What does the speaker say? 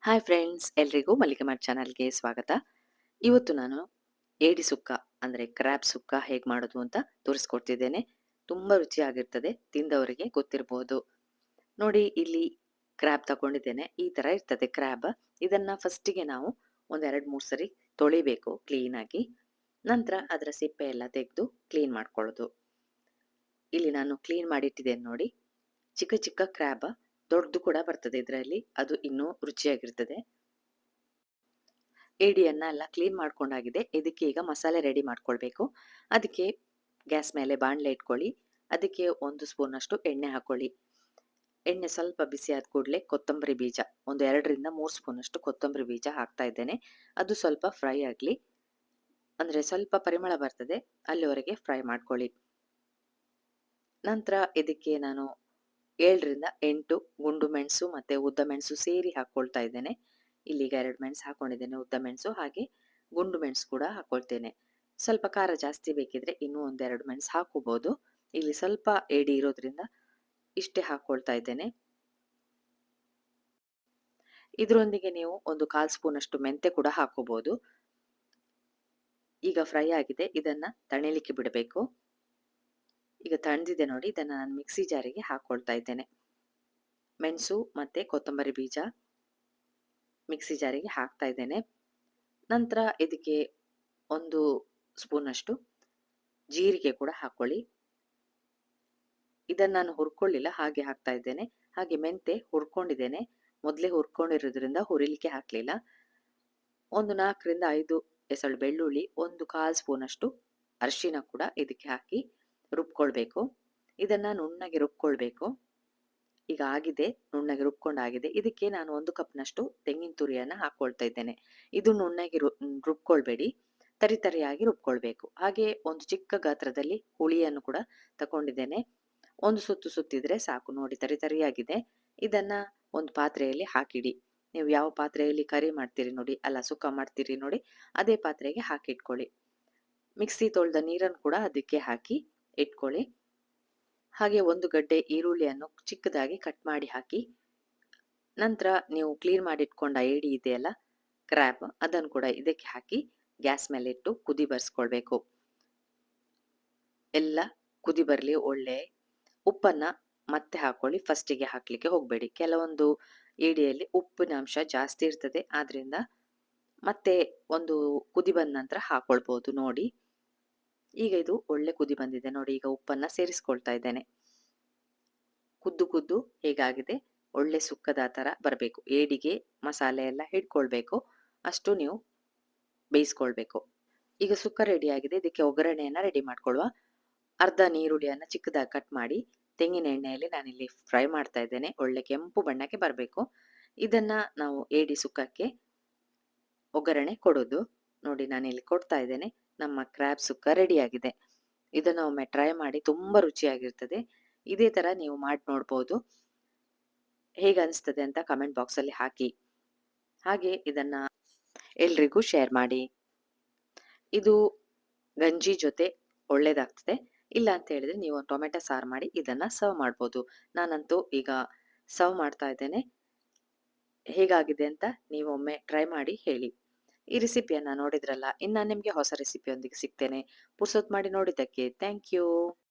Hi friends, ಎಲ್ರಿಗೂ ಮಲ್ಲಿಗೆ mart ಚಾನಲ್ಗೆ ಸ್ವಾಗತ. ಇವತ್ತು ನಾನು ಏಡಿ ಸುಕ್ಕ ಅಂದರೆ ಕ್ರ್ಯಾಬ್ ಸುಕ್ಕ ಹೇಗೆ ಮಾಡೋದು ಅಂತ ತೋರಿಸ್ಕೊಡ್ತಿದ್ದೇನೆ. ತುಂಬ ರುಚಿಯಾಗಿರ್ತದೆ, ತಿಂದವರಿಗೆ ಗೊತ್ತಿರ್ಬೋದು. ನೋಡಿ, ಇಲ್ಲಿ ಕ್ರ್ಯಾಬ್ ತಗೊಂಡಿದ್ದೇನೆ. ಈ ಥರ ಇರ್ತದೆ ಕ್ರ್ಯಾಬ್. ಇದನ್ನು ಫಸ್ಟಿಗೆ ನಾವು ಒಂದು 2-3 ಸರಿ ತೊಳಿಬೇಕು ಕ್ಲೀನಾಗಿ. ನಂತರ ಅದರ ಸಿಪ್ಪೆ ಎಲ್ಲ ತೆಗೆದು ಕ್ಲೀನ್ ಮಾಡ್ಕೊಳ್ಳೋದು. ಇಲ್ಲಿ ನಾನು ಕ್ಲೀನ್ ಮಾಡಿಟ್ಟಿದ್ದೇನೆ ನೋಡಿ. ಚಿಕ್ಕ ಚಿಕ್ಕ ಕ್ರ್ಯಾಬ್, ದೊಡ್ಡದು ಕೂಡ ಬರ್ತದೆ ಇದರಲ್ಲಿ, ಅದು ಇನ್ನೂ ರುಚಿಯಾಗಿರ್ತದೆ. ಏಡಿಯನ್ನ ಎಲ್ಲ ಕ್ಲೀನ್ ಮಾಡ್ಕೊಂಡಾಗಿದೆ. ಇದಕ್ಕೆ ಈಗ ಮಸಾಲೆ ರೆಡಿ ಮಾಡ್ಕೊಳ್ಬೇಕು. ಅದಕ್ಕೆ ಗ್ಯಾಸ್ ಮೇಲೆ ಬಾಣಲೆ ಇಟ್ಕೊಳ್ಳಿ. ಅದಕ್ಕೆ 1 ಸ್ಪೂನಷ್ಟು ಎಣ್ಣೆ ಹಾಕೊಳ್ಳಿ. ಎಣ್ಣೆ ಸ್ವಲ್ಪ ಬಿಸಿ ಆದ ಕೂಡಲೇ ಕೊತ್ತಂಬರಿ ಬೀಜ, ಒಂದು 2ರಿಂದ 3 ಸ್ಪೂನಷ್ಟು ಕೊತ್ತಂಬರಿ ಬೀಜ ಹಾಕ್ತಾ ಇದ್ದೇನೆ. ಅದು ಸ್ವಲ್ಪ ಫ್ರೈ ಆಗಲಿ, ಅಂದರೆ ಸ್ವಲ್ಪ ಪರಿಮಳ ಬರ್ತದೆ ಅಲ್ಲಿವರೆಗೆ ಫ್ರೈ ಮಾಡ್ಕೊಳ್ಳಿ. ನಂತರ ಇದಕ್ಕೆ ನಾನು 7ರಿಂದ 8 ಗುಂಡು ಮೆಣಸು ಮತ್ತು ಉದ್ದ ಮೆಣಸು ಸೇರಿ ಹಾಕ್ಕೊಳ್ತಾ ಇದ್ದೇನೆ. ಇಲ್ಲಿಗ 2 ಮೆಣಸು ಹಾಕೊಂಡಿದ್ದೇನೆ, ಉದ್ದ ಮೆಣಸು, ಹಾಗೆ ಗುಂಡು ಮೆಣಸು ಕೂಡ ಹಾಕ್ಕೊಳ್ತೇನೆ. ಸ್ವಲ್ಪ ಖಾರ ಜಾಸ್ತಿ ಬೇಕಿದ್ರೆ ಇನ್ನೂ 1-2 ಮೆಣಸು ಹಾಕೋಬಹುದು. ಇಲ್ಲಿ ಸ್ವಲ್ಪ ಏಡಿ ಇರೋದ್ರಿಂದ ಇಷ್ಟೇ ಹಾಕ್ಕೊಳ್ತಾ ಇದ್ದೇನೆ. ಇದರೊಂದಿಗೆ ನೀವು ಒಂದು 1/4 ಸ್ಪೂನಷ್ಟು ಮೆಂತೆ ಕೂಡ ಹಾಕೋಬಹುದು. ಈಗ ಫ್ರೈ ಆಗಿದೆ, ಇದನ್ನ ತಣಿಲಿಕ್ಕೆ ಬಿಡಬೇಕು. ಈಗ ತಣಿದಿದೆ ನೋಡಿ, ಇದನ್ನ ನಾನು ಮಿಕ್ಸಿ ಜಾರಿಗೆ ಹಾಕೊಳ್ತಾ ಇದ್ದೇನೆ. ಮೆಣಸು ಮತ್ತೆ ಕೊತ್ತಂಬರಿ ಬೀಜ ಮಿಕ್ಸಿ ಜಾರಿಗೆ ಹಾಕ್ತಾ ಇದ್ದೇನೆ. ನಂತರ ಇದಕ್ಕೆ 1 ಸ್ಪೂನಷ್ಟು ಜೀರಿಗೆ ಕೂಡ ಹಾಕೊಳ್ಳಿ. ಇದನ್ನು ನಾನು ಹುರ್ಕೊಳ್ಳಿಲ್ಲ, ಹಾಗೆ ಹಾಕ್ತಾ ಇದ್ದೇನೆ. ಹಾಗೆ ಮೆಂತೆ ಹುರ್ಕೊಂಡಿದ್ದೇನೆ, ಮೊದಲೇ ಹುರ್ಕೊಂಡಿರೋದ್ರಿಂದ ಹುರಿಲಿಕ್ಕೆ ಹಾಕಲಿಲ್ಲ. ಒಂದು 4ರಿಂದ 5 ಎಸಳು ಬೆಳ್ಳುಳ್ಳಿ, 1/4 ಸ್ಪೂನಷ್ಟು ಅರಿಶಿನ ಕೂಡ ಇದಕ್ಕೆ ಹಾಕಿ ರುಬ್ಕೊಳ್ಬೇಕು. ಇದನ್ನ ನುಣ್ಣಗೆ ರುಬ್ಕೊಳ್ಬೇಕು. ಈಗ ಆಗಿದೆ, ನುಣ್ಣಗೆ ರುಬ್ಕೊಂಡಾಗಿದೆ. ಇದಕ್ಕೆ ನಾನು 1 ಕಪ್ನಷ್ಟು ತೆಂಗಿನ ತುರಿಯನ್ನು ಹಾಕ್ಕೊಳ್ತಾ ಇದ್ದೇನೆ. ಇದು ನುಣ್ಣಗೆ ರುಬ್ಕೊಳ್ಬೇಡಿ, ತರಿತರಿಯಾಗಿ ರುಬ್ಕೊಳ್ಬೇಕು. ಹಾಗೆ ಒಂದು ಚಿಕ್ಕ ಗಾತ್ರದಲ್ಲಿ ಹುಳಿಯನ್ನು ಕೂಡ ತಗೊಂಡಿದ್ದೇನೆ. ಒಂದು ಸುತ್ತು ಸುತ್ತಿದ್ರೆ ಸಾಕು. ನೋಡಿ, ತರಿತರಿಯಾಗಿದೆ. ಇದನ್ನ ಒಂದು ಪಾತ್ರೆಯಲ್ಲಿ ಹಾಕಿಡಿ. ನೀವು ಯಾವ ಪಾತ್ರೆಯಲ್ಲಿ ಕರಿ ಮಾಡ್ತೀರಿ ನೋಡಿ, ಅಲ್ಲ ಸುಕ್ಕ ಮಾಡ್ತೀರಿ ನೋಡಿ, ಅದೇ ಪಾತ್ರೆಗೆ ಹಾಕಿಟ್ಕೊಳ್ಳಿ. ಮಿಕ್ಸಿ ತೊಳೆದ ನೀರನ್ನು ಕೂಡ ಅದಕ್ಕೆ ಹಾಕಿ ಇಟ್ಕೊಳ್ಳಿ. ಹಾಗೆ 1 ಗಡ್ಡೆ ಈರುಳ್ಳಿಯನ್ನು ಚಿಕ್ಕದಾಗಿ ಕಟ್ ಮಾಡಿ ಹಾಕಿ. ನಂತರ ನೀವು ಕ್ಲೀನ್ ಮಾಡಿಟ್ಕೊಂಡ ಏಡಿ ಇದೆಯಲ್ಲ, ಕ್ರ್ಯಾಬ್, ಅದನ್ನು ಕೂಡ ಇದಕ್ಕೆ ಹಾಕಿ ಗ್ಯಾಸ್ ಮೇಲೆ ಇಟ್ಟು ಕುದಿ ಬರ್ಸ್ಕೊಳ್ಬೇಕು. ಎಲ್ಲ ಕುದಿ ಬರಲಿ ಒಳ್ಳೆ. ಉಪ್ಪನ್ನ ಮತ್ತೆ ಹಾಕೊಳ್ಳಿ, ಫಸ್ಟಿಗೆ ಹಾಕ್ಲಿಕ್ಕೆ ಹೋಗಬೇಡಿ. ಕೆಲವೊಂದು ಏಡಿಯಲ್ಲಿ ಉಪ್ಪಿನ ಅಂಶ ಜಾಸ್ತಿ ಇರ್ತದೆ, ಆದ್ರಿಂದ ಮತ್ತೆ ಒಂದು ಕುದಿ ಬಂದ ನಂತರ ಹಾಕೊಳ್ಬಹುದು ನೋಡಿ. ಈಗ ಇದು ಒಳ್ಳೆ ಕುದಿ ಬಂದಿದೆ ನೋಡಿ. ಈಗ ಉಪ್ಪನ್ನ ಸೇರಿಸ್ಕೊಳ್ತಾ ಇದ್ದೇನೆ. ಕುದ್ದು ಹೇಗಾಗಿದೆ, ಒಳ್ಳೆ ಸುಕ್ಕದ ತರ ಬರಬೇಕು. ಏಡಿಗೆ ಮಸಾಲೆ ಎಲ್ಲ ಹಿಡ್ಕೊಳ್ಬೇಕು, ಅಷ್ಟು ನೀವು ಬೇಯಿಸ್ಕೊಳ್ಬೇಕು. ಈಗ ಸುಕ್ಕ ರೆಡಿ ಆಗಿದೆ. ಇದಕ್ಕೆ ಒಗ್ಗರಣೆಯನ್ನ ರೆಡಿ ಮಾಡ್ಕೊಳ್ಳುವ. ಅರ್ಧ ನೀರುಳ್ಳಿಯನ್ನ ಚಿಕ್ಕದಾಗಿ ಕಟ್ ಮಾಡಿ ತೆಂಗಿನ ಎಣ್ಣೆಯಲ್ಲಿ ನಾನಿಲ್ಲಿ ಫ್ರೈ ಮಾಡ್ತಾ ಇದ್ದೇನೆ. ಒಳ್ಳೆ ಕೆಂಪು ಬಣ್ಣಕ್ಕೆ ಬರಬೇಕು. ಇದನ್ನ ನಾವು ಏಡಿ ಸುಕ್ಕಕ್ಕೆ ಒಗ್ಗರಣೆ ಕೊಡೋದು. ನೋಡಿ, ನಾನಿಲ್ಲಿ ಕೊಡ್ತಾ ಇದ್ದೇನೆ. ನಮ್ಮ ಕ್ರ್ಯಾಬ್ ಸುಕ್ಕ ರೆಡಿ ಆಗಿದೆ. ಇದನ್ನ ಒಮ್ಮೆ ಟ್ರೈ ಮಾಡಿ, ತುಂಬಾ ರುಚಿಯಾಗಿರ್ತದೆ. ಇದೇ ತರ ನೀವು ಮಾಡಿ ನೋಡ್ಬೋದು. ಹೇಗೆ ಅನಿಸ್ತದೆ ಅಂತ ಕಮೆಂಟ್ ಬಾಕ್ಸ್ ಅಲ್ಲಿ ಹಾಕಿ. ಹಾಗೆ ಇದನ್ನ ಎಲ್ರಿಗೂ ಶೇರ್ ಮಾಡಿ. ಇದು ಗಂಜಿ ಜೊತೆ ಒಳ್ಳೇದಾಗ್ತದೆ. ಇಲ್ಲ ಅಂತ ಹೇಳಿದ್ರೆ ನೀವು ಟೊಮೆಟೊ ಸಾರು ಮಾಡಿ ಇದನ್ನ ಸರ್ವ್ ಮಾಡ್ಬೋದು. ನಾನಂತೂ ಈಗ ಸರ್ವ್ ಮಾಡ್ತಾ ಇದ್ದೇನೆ. ಹೇಗಾಗಿದೆ ಅಂತ ನೀವೊಮ್ಮೆ ಟ್ರೈ ಮಾಡಿ ಹೇಳಿ. ಈ ರೆಸಿಪಿಯನ್ನ ನೋಡಿದ್ರಲ್ಲ, ಇನ್ನು ನಿಮಗೆ ಹೊಸ ರೆಸಿಪಿಯೊಂದಿಗೆ ಸಿಗ್ತೇನೆ. ಪುರ್ಸೊತ್ ಮಾಡಿ ನೋಡಿದ್ದಕ್ಕೆ ಥ್ಯಾಂಕ್ ಯು.